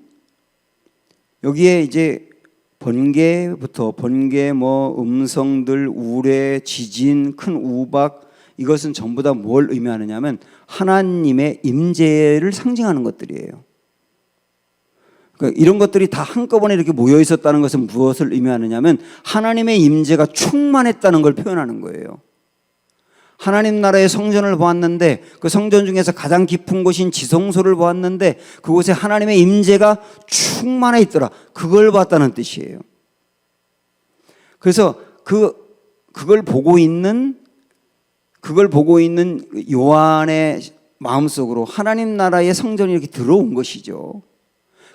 [SPEAKER 1] 여기에 이제 번개부터 번개, 음성들, 우레, 지진, 큰 우박, 이것은 전부 다 뭘 의미하느냐면 하나님의 임재를 상징하는 것들이에요. 그러니까 이런 것들이 다 한꺼번에 이렇게 모여 있었다는 것은 무엇을 의미하느냐면 하나님의 임재가 충만했다는 걸 표현하는 거예요. 하나님 나라의 성전을 보았는데 그 성전 중에서 가장 깊은 곳인 지성소를 보았는데 그곳에 하나님의 임재가 충만해 있더라. 그걸 봤다는 뜻이에요. 그래서 그걸 보고 있는 요한의 마음속으로 하나님 나라의 성전이 이렇게 들어온 것이죠.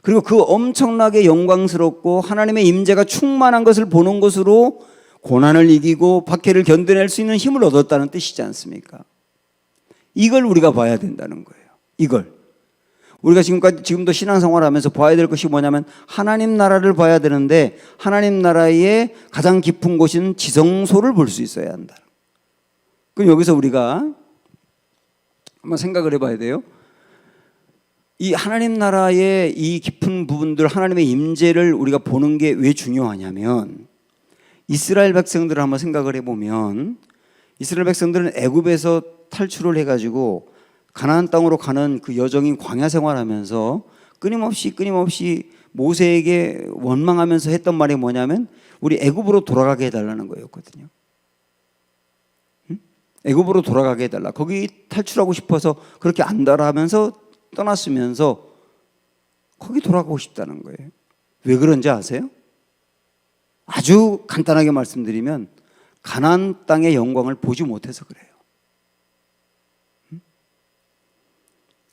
[SPEAKER 1] 그리고 그 엄청나게 영광스럽고 하나님의 임재가 충만한 것을 보는 것으로 고난을 이기고 박해를 견뎌낼 수 있는 힘을 얻었다는 뜻이지 않습니까? 이걸 우리가 봐야 된다는 거예요. 이걸 우리가 지금도 신앙생활하면서 봐야 될 것이 뭐냐면 하나님 나라를 봐야 되는데 하나님 나라의 가장 깊은 곳인 지성소를 볼 수 있어야 한다. 그럼 여기서 우리가 한번 생각을 해봐야 돼요. 이 하나님 나라의 이 깊은 부분들, 하나님의 임재를 우리가 보는 게 왜 중요하냐면 이스라엘 백성들을 한번 생각을 해보면 이스라엘 백성들은 애굽에서 탈출을 해가지고 가나안 땅으로 가는 그 여정인 광야 생활하면서 끊임없이 모세에게 원망하면서 했던 말이 뭐냐면 우리 애굽으로 돌아가게 해달라는 거였거든요. 애굽으로 돌아가게 해달라. 거기 탈출하고 싶어서 그렇게 안달하면서 떠났으면서 거기 돌아가고 싶다는 거예요. 왜 그런지 아세요? 아주 간단하게 말씀드리면 가나안 땅의 영광을 보지 못해서 그래요.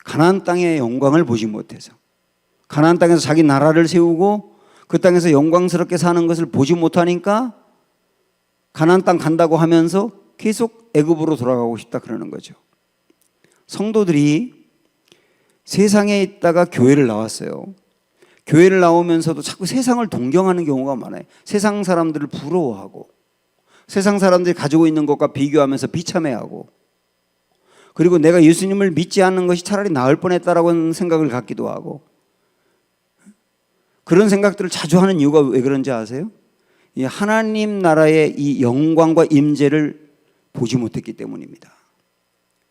[SPEAKER 1] 가나안 땅의 영광을 보지 못해서, 가나안 땅에서 자기 나라를 세우고 그 땅에서 영광스럽게 사는 것을 보지 못하니까 가나안 땅 간다고 하면서 계속 애굽으로 돌아가고 싶다 그러는 거죠. 성도들이 세상에 있다가 교회를 나왔어요. 교회를 나오면서도 자꾸 세상을 동경하는 경우가 많아요. 세상 사람들을 부러워하고 세상 사람들이 가지고 있는 것과 비교하면서 비참해하고, 그리고 내가 예수님을 믿지 않는 것이 차라리 나을 뻔했다라고 생각을 갖기도 하고, 그런 생각들을 자주 하는 이유가 왜 그런지 아세요? 이 하나님 나라의 이 영광과 임재를 보지 못했기 때문입니다.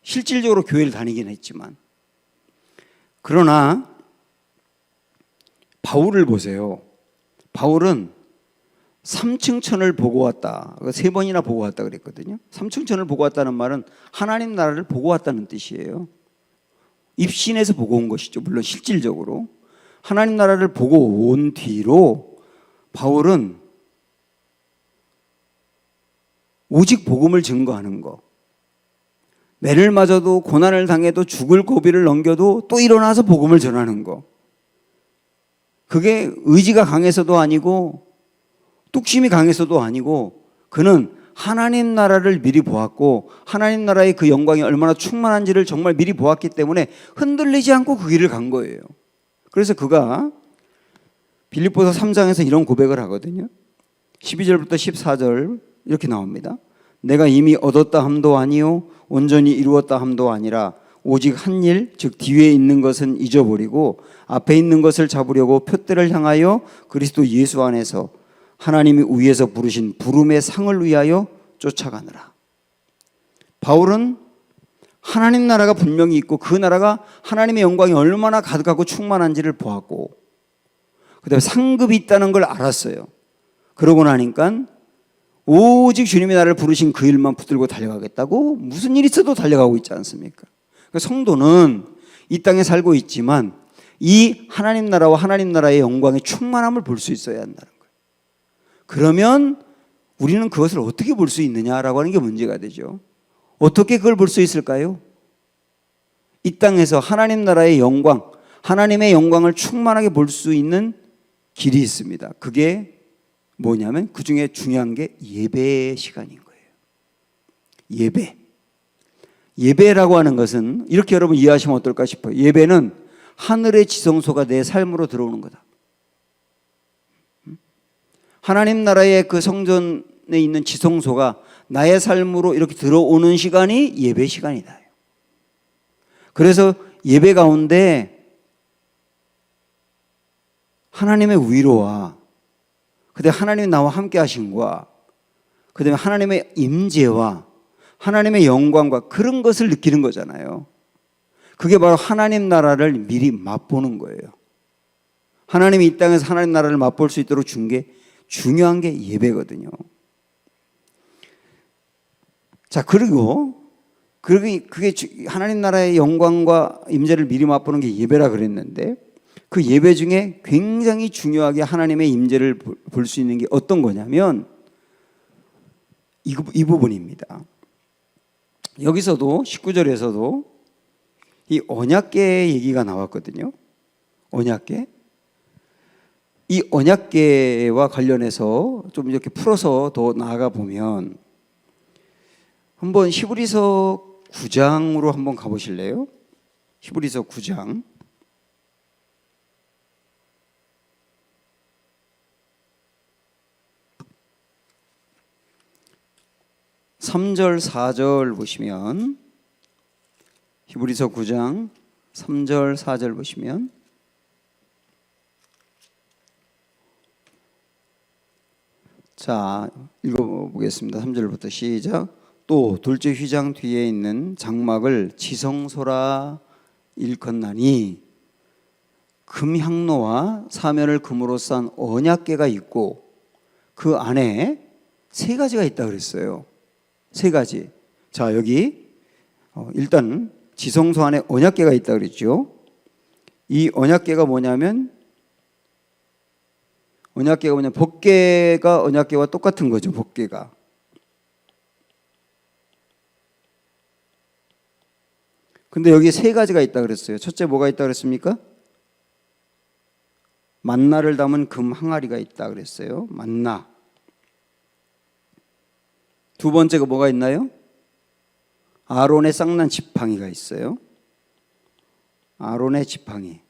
[SPEAKER 1] 실질적으로 교회를 다니긴 했지만. 그러나 바울을 보세요. 바울은 삼층천을 보고 왔다. 3번이나 보고 왔다 그랬거든요. 삼층천을 보고 왔다는 말은 하나님 나라를 보고 왔다는 뜻이에요. 입신에서 보고 온 것이죠. 물론 실질적으로 하나님 나라를 보고 온 뒤로 바울은 오직 복음을 증거하는 거, 매를 맞아도 고난을 당해도 죽을 고비를 넘겨도 또 일어나서 복음을 전하는 거, 그게 의지가 강해서도 아니고 뚝심이 강해서도 아니고 그는 하나님 나라를 미리 보았고 하나님 나라의 그 영광이 얼마나 충만한지를 정말 미리 보았기 때문에 흔들리지 않고 그 길을 간 거예요. 그래서 그가 빌립보서 3장에서 이런 고백을 하거든요. 12절부터 14절 이렇게 나옵니다. 내가 이미 얻었다 함도 아니요 온전히 이루었다 함도 아니라 오직 한 일, 즉 뒤에 있는 것은 잊어버리고 앞에 있는 것을 잡으려고 표대를 향하여 그리스도 예수 안에서 하나님이 위에서 부르신 부름의 상을 위하여 쫓아가느라. 바울은 하나님 나라가 분명히 있고 그 나라가 하나님의 영광이 얼마나 가득하고 충만한지를 보았고 그다음에 상급이 있다는 걸 알았어요. 그러고 나니까 오직 주님이 나를 부르신 그 일만 붙들고 달려가겠다고 무슨 일이 있어도 달려가고 있지 않습니까? 그러니까 성도는 이 땅에 살고 있지만 이 하나님 나라와 하나님 나라의 영광의 충만함을 볼 수 있어야 한다는 거예요. 그러면 우리는 그것을 어떻게 볼 수 있느냐라고 하는 게 문제가 되죠. 어떻게 그걸 볼 수 있을까요? 이 땅에서 하나님 나라의 영광, 하나님의 영광을 충만하게 볼 수 있는 길이 있습니다. 그게 뭐냐면 그 중에 중요한 게 예배 시간인 거예요. 예배라고 하는 것은 이렇게 여러분 이해하시면 어떨까 싶어요. 예배는 하늘의 지성소가 내 삶으로 들어오는 거다. 하나님 나라의 그 성전에 있는 지성소가 나의 삶으로 이렇게 들어오는 시간이 예배 시간이다. 그래서 예배 가운데 하나님의 위로와 그다음에 하나님이 나와 함께 하심과 그다음에 하나님의 임재와 하나님의 영광과 그런 것을 느끼는 거잖아요. 그게 바로 하나님 나라를 미리 맛보는 거예요. 하나님이 이 땅에서 하나님 나라를 맛볼 수 있도록 준 게 중요한 게 예배거든요. 자, 그리고 그게 하나님 나라의 영광과 임재를 미리 맛보는 게 예배라 그랬는데 그 예배 중에 굉장히 중요하게 하나님의 임재를 볼 수 있는 게 어떤 거냐면 이 부분입니다. 여기서도 19절에서도 이 언약궤의 얘기가 나왔거든요. 언약궤. 이 언약궤와 관련해서 좀 이렇게 풀어서 더 나아가 보면 한번 히브리서 9장으로 한번 가보실래요? 히브리서 9장. 3절 4절 보시면, 히브리서 9장 3절 4절 보시면, 자, 읽어보겠습니다. 3절부터 시작. 또 둘째 휘장 뒤에 있는 장막을 지성소라 일컫나니 금향로와 사면을 금으로 싼 언약궤가 있고 그 안에 세 가지가 있다 그랬어요. 세 가지. 자, 여기 일단 지성소 안에 언약궤가 있다 그랬죠. 이 언약궤가 뭐냐면 법궤가 언약궤와 똑같은 거죠. 법궤가. 근데 여기 세 가지가 있다 그랬어요. 첫째 뭐가 있다 그랬습니까? 만나를 담은 금 항아리가 있다 그랬어요. 만나. 두 번째가 뭐가 있나요? 아론의 쌍난 지팡이가 있어요. 아론의 지팡이.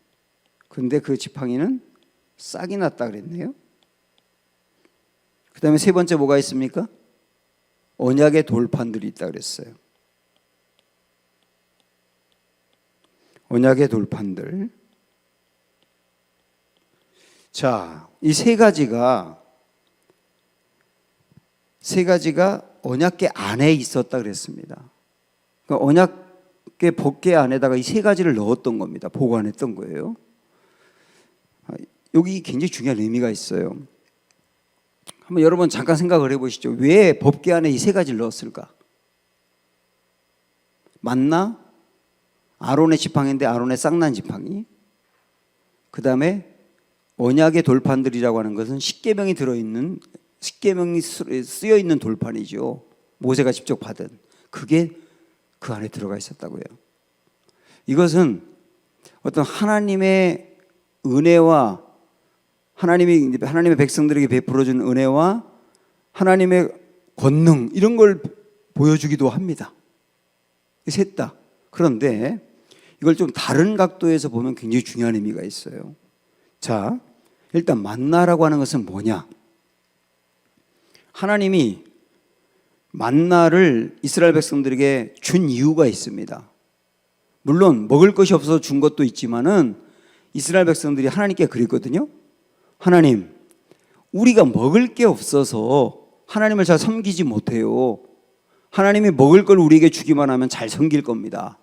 [SPEAKER 1] 근데 그 지팡이는 싹이 났다 그랬네요. 그 다음에 세 번째 뭐가 있습니까? 언약의 돌판들이 있다 그랬어요. 언약의 돌판들. 자, 이 세 가지가 언약궤 안에 있었다 그랬습니다. 그러니까 언약궤 법궤 안에다가 이 세 가지를 넣었던 겁니다. 보관했던 거예요. 여기 굉장히 중요한 의미가 있어요. 한번 여러분 잠깐 생각을 해보시죠. 왜 법궤 안에 이 세 가지를 넣었을까? 만나, 아론의 지팡이인데 아론의 쌍난 지팡이, 그 다음에 언약의 돌판들이라고 하는 것은 십계명이 들어있는, 십계명이 쓰여 있는 돌판이죠. 모세가 직접 받은 그게 그 안에 들어가 있었다고요. 이것은 어떤 하나님의 은혜와 하나님의 백성들에게 베풀어준 은혜와 하나님의 권능 이런 걸 보여주기도 합니다. 셋 다. 그런데 이걸 좀 다른 각도에서 보면 굉장히 중요한 의미가 있어요. 자, 일단 만나라고 하는 것은 뭐냐? 하나님이 만나를 이스라엘 백성들에게 준 이유가 있습니다. 물론 먹을 것이 없어서 준 것도 있지만은 이스라엘 백성들이 하나님께 그랬거든요. 하나님, 우리가 먹을 게 없어서 하나님을 잘 섬기지 못해요. 하나님이 먹을 걸 우리에게 주기만 하면 잘 섬길 겁니다.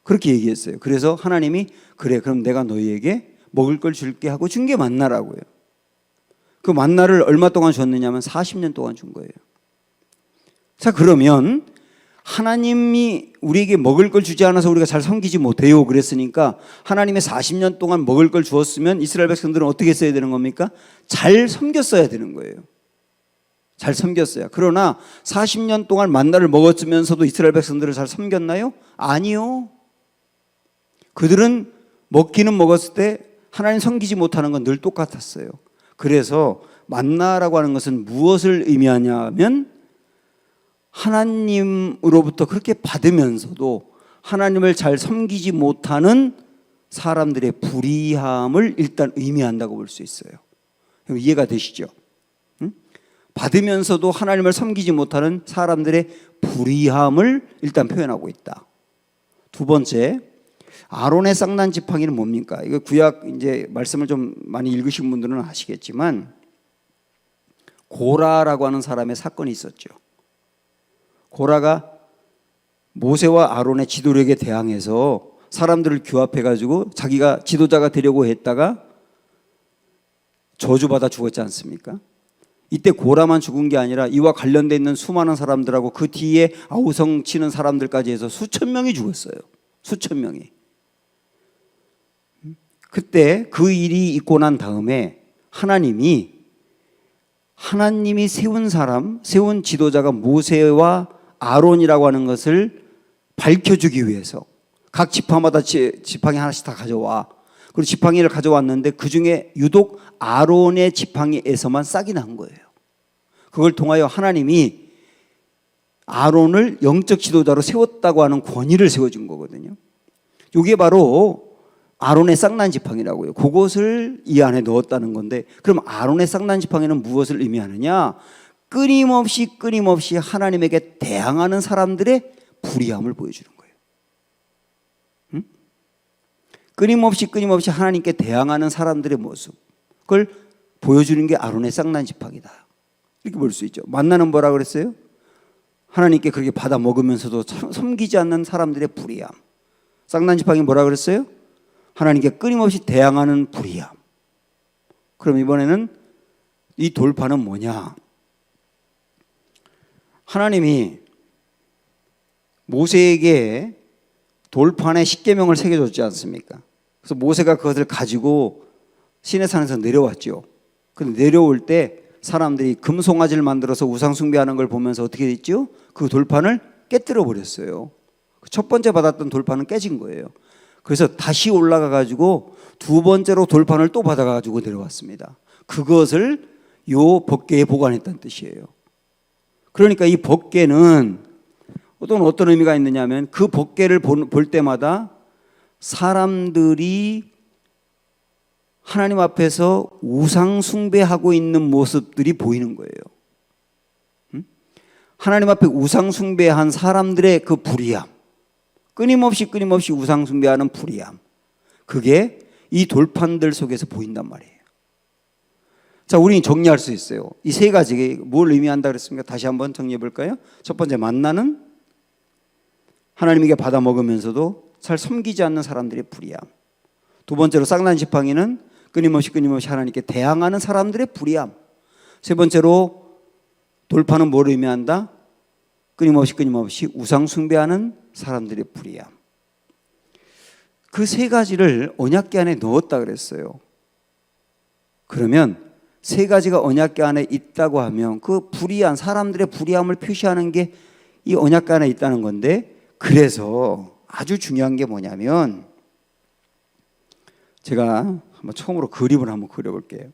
[SPEAKER 1] 그렇게 얘기했어요. 그래서 하나님이 그래, 그럼 내가 너희에게 먹을 걸 줄게 하고 준 게 만나라고요. 그 만나를 얼마 동안 줬느냐면 40년 동안 준 거예요. 자, 그러면 하나님이 우리에게 먹을 걸 주지 않아서 우리가 잘 섬기지 못해요 그랬으니까 하나님의 40년 동안 먹을 걸 주었으면 이스라엘 백성들은 어떻게 써야 되는 겁니까? 잘 섬겼어야 되는 거예요. 잘 섬겼어요. 그러나 40년 동안 만나를 먹었으면서도 이스라엘 백성들을 잘 섬겼나요? 아니요. 그들은 먹기는 먹었을 때 하나님 섬기지 못하는 건 늘 똑같았어요. 그래서 만나라고 하는 것은 무엇을 의미하냐면 하나님으로부터 그렇게 받으면서도 하나님을 잘 섬기지 못하는 사람들의 불의함을 일단 의미한다고 볼 수 있어요. 이해가 되시죠? 받으면서도 하나님을 섬기지 못하는 사람들의 불의함을 일단 표현하고 있다. 두 번째, 아론의 쌍난 지팡이는 뭡니까? 이거 구약 이제 말씀을 좀 많이 읽으신 분들은 아시겠지만 고라라고 하는 사람의 사건이 있었죠. 고라가 모세와 아론의 지도력에 대항해서 사람들을 규합해 가지고 자기가 지도자가 되려고 했다가 저주받아 죽었지 않습니까? 이때 고라만 죽은 게 아니라 이와 관련돼 있는 수많은 사람들하고 그 뒤에 아우성 치는 사람들까지 해서 수천 명이 죽었어요. 수천 명이. 그때 그 일이 있고 난 다음에 하나님이 세운 지도자가 모세와 아론이라고 하는 것을 밝혀주기 위해서 각 지파마다 지팡이 하나씩 다 가져와. 그리고 지팡이를 가져왔는데 그중에 유독 아론의 지팡이에서만 싹이 난 거예요. 그걸 통하여 하나님이 아론을 영적 지도자로 세웠다고 하는 권위를 세워준 거거든요. 이게 바로 아론의 싹난 지팡이라고요. 그것을 이 안에 넣었다는 건데, 그럼 아론의 싹난 지팡이는 무엇을 의미하느냐? 끊임없이 하나님에게 대항하는 사람들의 불의함을 보여주는 거예요. 응? 끊임없이 하나님께 대항하는 사람들의 모습, 그걸 보여주는 게 아론의 싹난 지팡이다, 이렇게 볼 수 있죠. 만나는 뭐라 그랬어요? 하나님께 그렇게 받아 먹으면서도 섬기지 않는 사람들의 불의함. 싹난 지팡이 뭐라 그랬어요? 하나님께 끊임없이 대항하는 불의함. 그럼 이번에는 이 돌파는 뭐냐? 하나님이 모세에게 돌판에 십계명을 새겨줬지 않습니까? 그래서 모세가 그것을 가지고 시내산에서 내려왔죠. 근데 내려올 때 사람들이 금송아지를 만들어서 우상 숭배하는 걸 보면서 어떻게 됐죠? 그 돌판을 깨뜨려 버렸어요. 첫 번째 받았던 돌판은 깨진 거예요. 그래서 다시 올라가 가지고 두 번째로 돌판을 또 받아 가지고 내려왔습니다. 그것을 요 법궤에 보관했다는 뜻이에요. 그러니까 이 법궤는 어떤 의미가 있느냐면, 그 법궤를 볼 때마다 사람들이 하나님 앞에서 우상 숭배하고 있는 모습들이 보이는 거예요. 하나님 앞에 우상 숭배한 사람들의 그 불의함, 끊임없이 우상 숭배하는 불의함, 그게 이 돌판들 속에서 보인단 말이에요. 자, 우리 정리할 수 있어요. 이 세 가지 뭘 의미한다 그랬습니까? 다시 한번 정리해 볼까요? 첫 번째, 만나는 하나님에게 받아 먹으면서도 잘 섬기지 않는 사람들의 불의함. 두 번째로, 싹난 지팡이는 끊임없이 하나님께 대항하는 사람들의 불의함. 세 번째로, 돌파는 뭘 의미한다? 끊임없이 우상 숭배하는 사람들의 불의함. 그 세 가지를 언약궤 안에 넣었다 그랬어요. 그러면 세 가지가 언약궤 안에 있다고 하면 그 불의한 사람들의 불의함을 표시하는 게 이 언약궤 안에 있다는 건데, 그래서 아주 중요한 게 뭐냐면, 제가 한번 처음으로 그림을 한번 그려볼게요.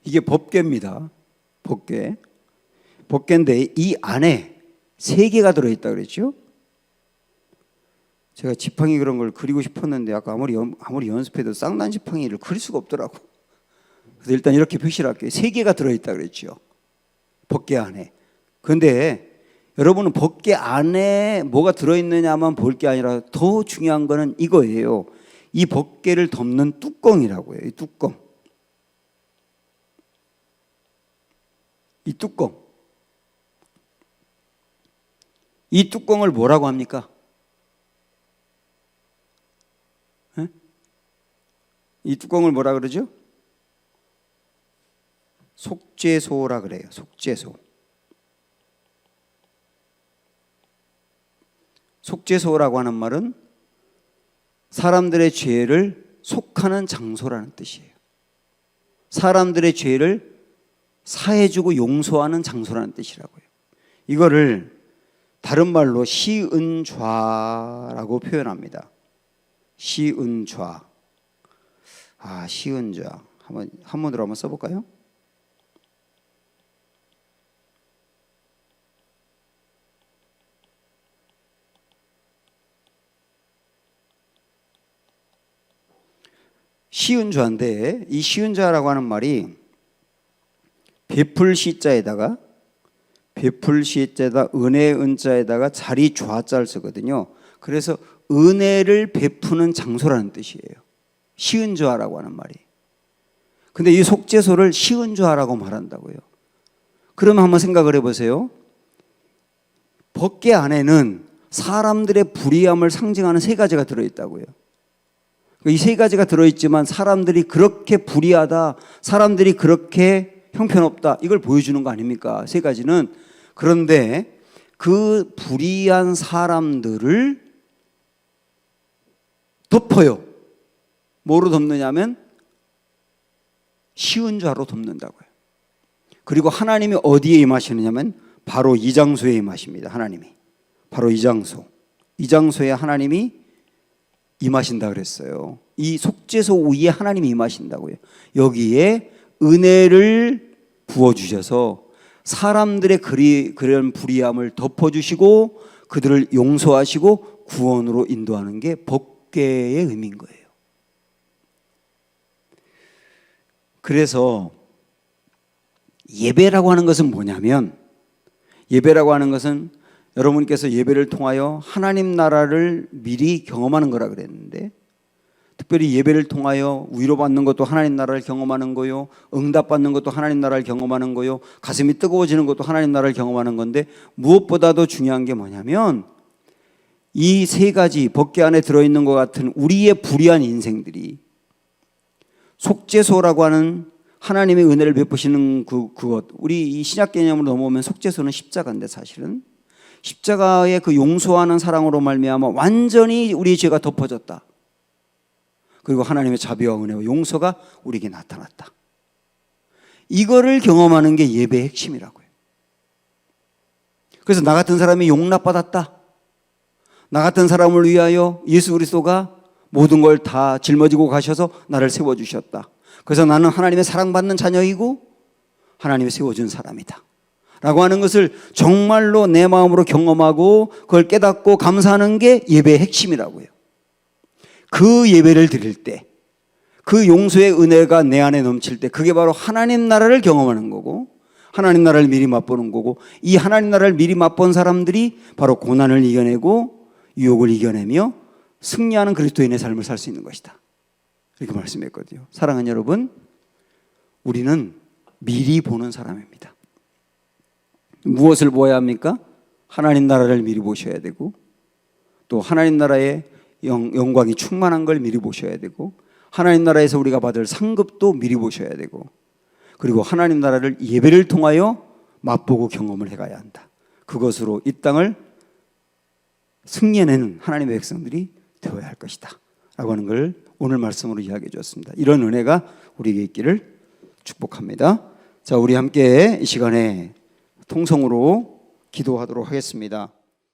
[SPEAKER 1] 이게 법궤입니다. 법궤인데 이 안에 세 개가 들어있다 그랬죠. 제가 지팡이 그런 걸 그리고 싶었는데 아까 아무리 연습해도 쌍난 지팡이를 그릴 수가 없더라고. 그래서 일단 이렇게 표시를 할게요. 세 개가 들어있다 그랬죠, 법궤 안에. 그런데 여러분은 법궤 안에 뭐가 들어있느냐만 볼 게 아니라 더 중요한 거는 이거예요. 이 법궤를 덮는 뚜껑이라고요. 이 뚜껑. 이 뚜껑을 뭐라고 합니까? 네? 이 뚜껑을 뭐라 그러죠? 속죄소라 그래요. 속죄소. 속죄소라고 하는 말은 사람들의 죄를 속하는 장소라는 뜻이에요. 사람들의 죄를 사해주고 용서하는 장소라는 뜻이라고요. 이거를 다른 말로 시은좌라고 표현합니다. 시은좌. 시은좌. 한문으로 한번 써볼까요? 시은좌인데, 이 시은좌라고 하는 말이 베풀 시자에다가 은혜 은자에다가 자리 좌자를 쓰거든요. 그래서 은혜를 베푸는 장소라는 뜻이에요. 시은좌라고 하는 말이. 근데 이 속죄소를 시은좌라고 말한다고요. 그러면 한번 생각을 해보세요. 법궤 안에는 사람들의 불의함을 상징하는 세 가지가 들어있다고요. 이 세 가지가 들어있지만 사람들이 그렇게 불의하다, 사람들이 그렇게 형편없다, 이걸 보여주는 거 아닙니까? 세 가지는. 그런데 그 불의한 사람들을 덮어요. 뭐로 덮느냐면 쉬운 자로 돕는다고요. 그리고 하나님이 어디에 임하시느냐면 바로 이 장소에 임하십니다. 하나님이 바로 이 장소에 하나님이 임하신다 그랬어요. 이 속죄소 위에 하나님이 임하신다고요. 여기에 은혜를 부어주셔서 사람들의 그런 불의함을 덮어주시고 그들을 용서하시고 구원으로 인도하는 게 법궤의 의미인 거예요. 그래서 예배라고 하는 것은 뭐냐면, 예배라고 하는 것은 여러분께서 예배를 통하여 하나님 나라를 미리 경험하는 거라 그랬는데, 특별히 예배를 통하여 위로받는 것도 하나님 나라를 경험하는 거요, 응답받는 것도 하나님 나라를 경험하는 거요, 가슴이 뜨거워지는 것도 하나님 나라를 경험하는 건데, 무엇보다도 중요한 게 뭐냐면 이 세 가지 법궤 안에 들어있는 것 같은 우리의 불의한 인생들이 속죄소라고 하는 하나님의 은혜를 베푸시는 그것, 우리 이 신약 개념으로 넘어오면 속죄소는 십자가인데, 사실은 십자가의 그 용서하는 사랑으로 말미암아 완전히 우리의 죄가 덮어졌다. 그리고 하나님의 자비와 은혜와 용서가 우리에게 나타났다. 이거를 경험하는 게 예배의 핵심이라고요. 그래서 나 같은 사람이 용납받았다, 나 같은 사람을 위하여 예수 그리스도가 모든 걸 다 짊어지고 가셔서 나를 세워주셨다. 그래서 나는 하나님의 사랑받는 자녀이고 하나님이 세워준 사람이다 라고 하는 것을 정말로 내 마음으로 경험하고 그걸 깨닫고 감사하는 게 예배의 핵심이라고요. 그 예배를 드릴 때, 그 용서의 은혜가 내 안에 넘칠 때, 그게 바로 하나님 나라를 경험하는 거고 하나님 나라를 미리 맛보는 거고, 이 하나님 나라를 미리 맛본 사람들이 바로 고난을 이겨내고 유혹을 이겨내며 승리하는 그리스도인의 삶을 살 수 있는 것이다, 이렇게 말씀했거든요. 사랑하는 여러분, 우리는 미리 보는 사람입니다. 무엇을 보아야 합니까? 하나님 나라를 미리 보셔야 되고, 또 하나님 나라의 영광이 충만한 걸 미리 보셔야 되고, 하나님 나라에서 우리가 받을 상급도 미리 보셔야 되고, 그리고 하나님 나라를 예배를 통하여 맛보고 경험을 해가야 한다. 그것으로 이 땅을 승리해내는 하나님의 백성들이 되어야 할 것이다 라고 하는 걸 오늘 말씀으로 이야기해 주었습니다. 이런 은혜가 우리에게 있기를 축복합니다. 자, 우리 함께 이 시간에 통성으로 기도하도록 하겠습니다.